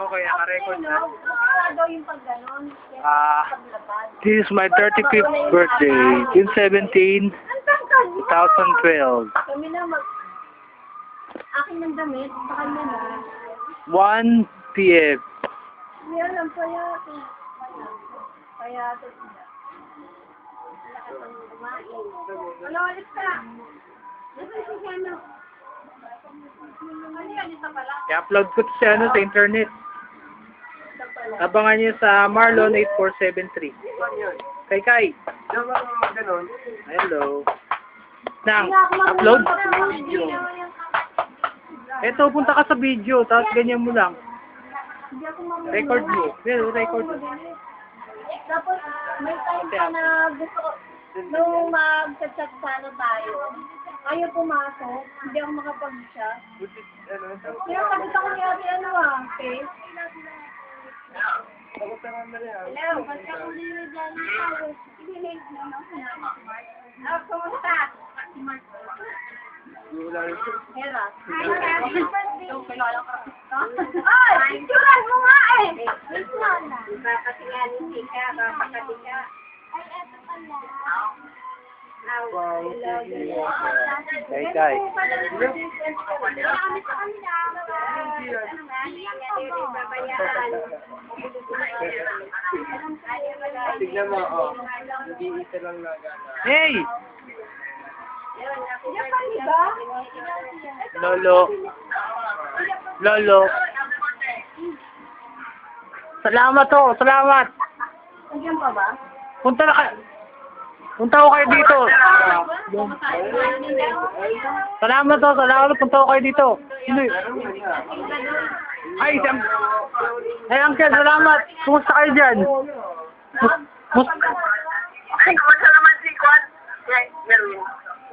Okay, naka-record na. Daw yung pag ganon. This is my 35th birthday, June 17, 2012. Kami na akin ng damit, sa kanya na. 1 p.m. Hindi alam, payato. Payato sila. Lakas ang kumain. Ano, alis ka? Nasaan si Jano? Ano yan, isa pala? I-upload ko to sa internet. Isa pala. Abangan niyo sa Marlon 8473. Kay. Hello. Nang, upload? Eto, punta ka sa video, tapos ganyan mo lang. Hindi ako mamaya. Record mo. Pero record mo. Tapos, may time pa na gusto ko, nung mag-chat sana tayo, ayaw pumasok, hindi ako makapag-chat. Kaya sagot ako ni Ate, Faith. Hello, ba't ako nila dyan? Hindi, kumusta? Hera. Happy birthday. Ay, ituran mo nga eh. Kasi nga hindi ka, kapakati ka. Ay, eto pala. Kay. Tignan mo, oh. Hindi isa lang nagana. Hey! Japan, diba? Lolo. Salamat to, salamat. Nandiyan pa ba? Punta ko kayo dito. Salamat to, punta ko kayo dito. Sino yun? Ay, Uncle, salamat. Kumusta kayo dyan?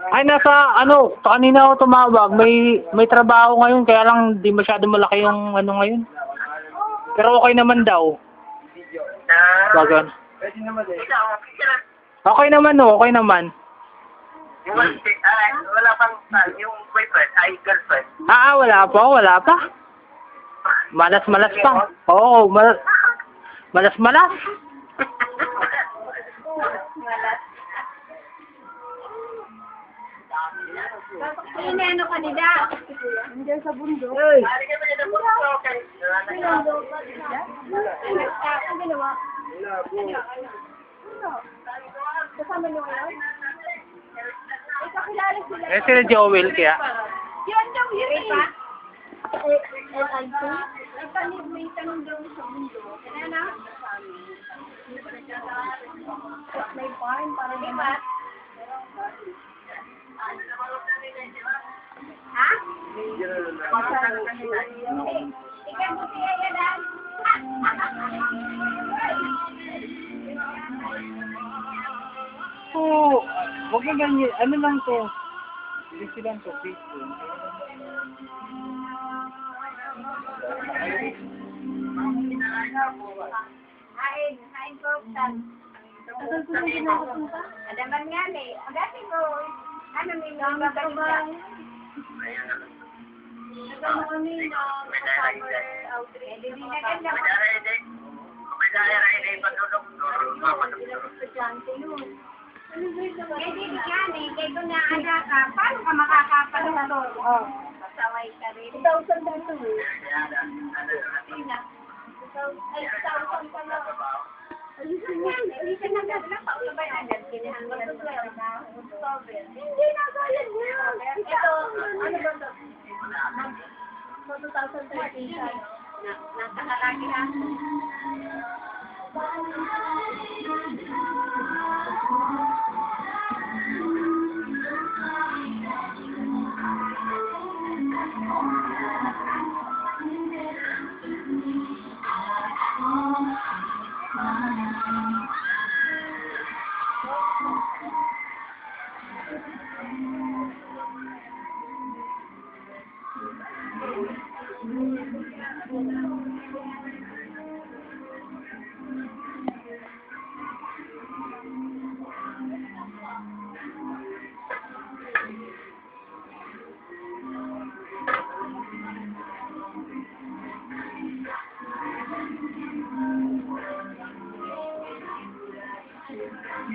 Ay, kanina ako tumawag. May trabaho ngayon, kaya lang di masyado malaki yung ngayon. Pero okay naman daw. Bagan. Pwede naman eh. Okay naman. Wala pang yung boyfriend, ay girlfriend. Wala pa. Malas pa. Oo, malas. Ineno kanila. Nandiyan sa bundok. Hey. Ang ginawa? Kasama niyo ngayon? Kakilala sila. Sila Joel kaya. Yan daw yun eh. LIC? May tanong daw sa bundok. Kaya na? May farm para naman. Ha? Ikaw mo siya yan. Oo. Huwag ka ganyan. Ano lang to? Hindi lang to. Facebook. Hain ko. Saan ko lang ginagapunta? Adaman nga eh. Dati ko, may mga babalik. Nagano kami na summer outreach. Hindi na ganda. Estudyante yun. Hindi yan eh. Kaya kung naada ka, paano ka makakapalutol? Pasaway ka rin. 2,000 na ito eh. Ay, 2,000 pa na. Alisin yan. Hindi ka nagagala pa. Ito ba yung agad? Kinahanggal na hindi na kaya niya. Ito, ano ba ito? 2,013 siya. Nakakalaki na. Ah,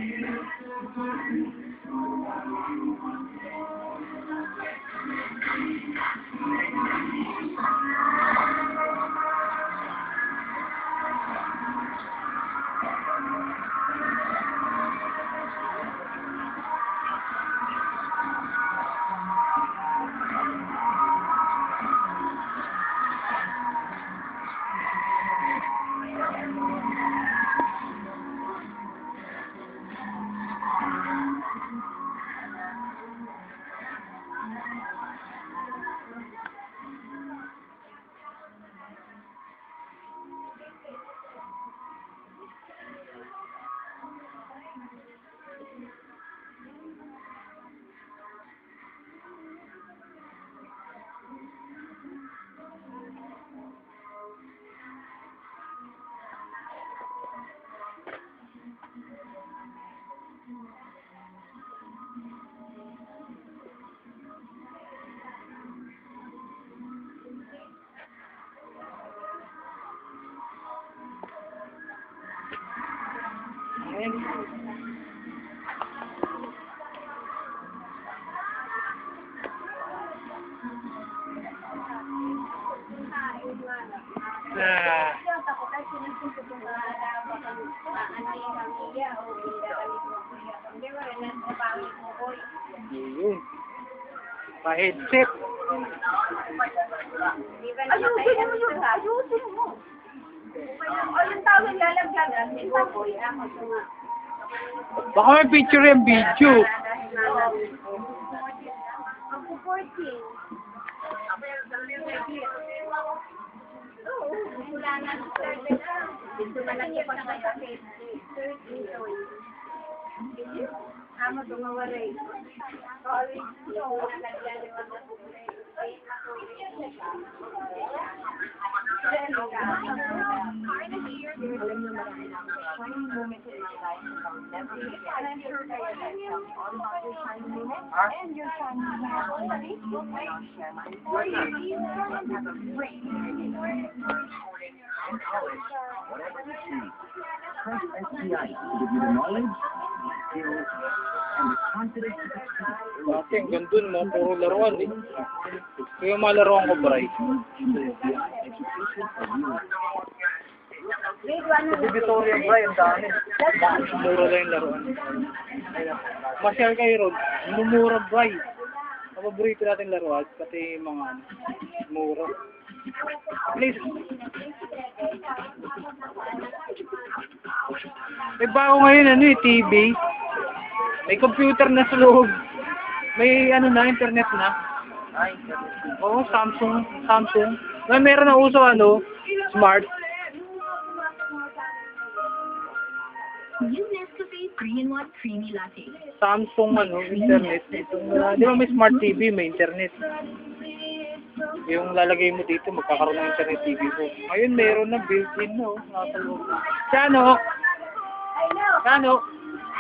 yun. Pa-headset. Ayusin mo. O yung tawag lalagyan, may baboy. Baka may picture yung video. Ako 14. Oo, wala na. Dito na lang yung pagkakapit. 13 toy. Amo tumawaray. Always, yung nalagyan yung mga bukulay. Press STI to give you the knowledge, skills, and the confidence to succeed. Dati, hanggang dun, no? Puro laruan, eh. Ito yung mga laruan ko, Bray. Victoria ba yung dami? Mura lang yung laruan. Masyal kayo, Rod. Mumura, Bray. Paborito natin laruan, pati mga mura. Please. May bago ngayon, ano eh, TV. May computer na sa loob. May ano na, internet na. Ay, Oo, Samsung. May meron na uso, ano, smart. New Nescafe 3-in-1 Creamy Latte. Samsung, ano, internet. Di ba may smart TV, may internet. Yung lalagay mo dito, magkakaroon ng internet TV ko. Ngayon, meron na built-in, no? Nasa loob. Siano?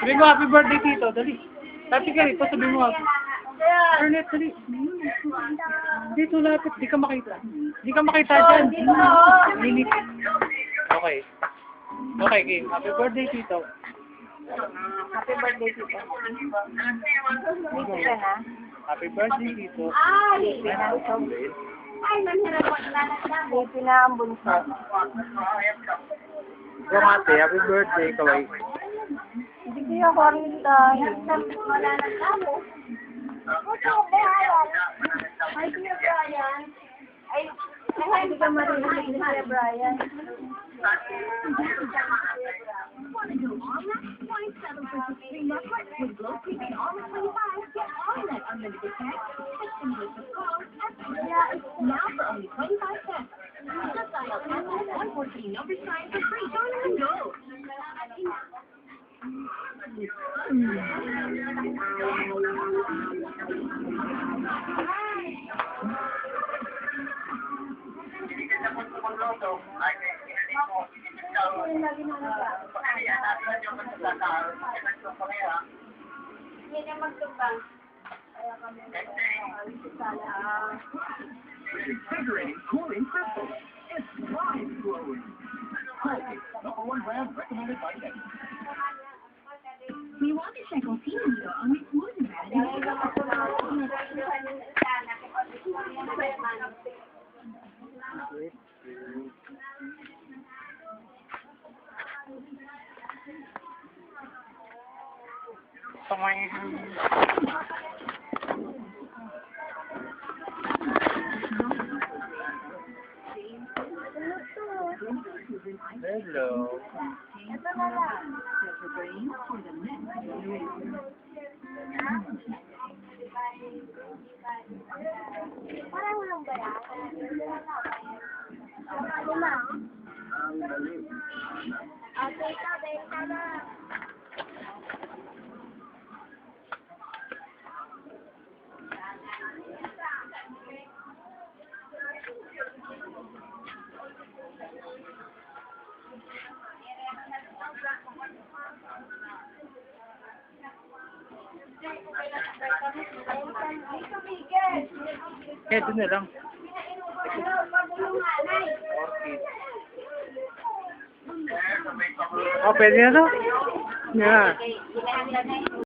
Sabi mo, happy birthday, Tito. Dali. Tapos ka rito, sabi mo, internet, dali. Dito lapit, di ka makita. Di ka makita dyan. Minit. Okay. Okay, game. Happy birthday, Tito. Happy birthday, Tito. Happy birthday, Tito. Ay, manhirap ko na lang. Pinambunso. Yung ate, happy birthday, kaway. Hindi kaya ko rin wala na tamo. Ito, Brian. Ay, Kuya Brian. Ay, hindi ka marinig ni Kuya Brian. With Glow Prepaid Almond 25, get all that unlimited text, text English with calls, now for only 25 cents. Just dial SMS 143 number sign for free. Join and go. Hindi na magtubang. Invigorating, cooling crystals. It's mind blowing. Colgate, #1 brand recommended by Netflix. Hello. Ito na lang. Parang walang bala. Lima. Ate, benta na. Ito na lang. Oh, pwede na to? Yeah.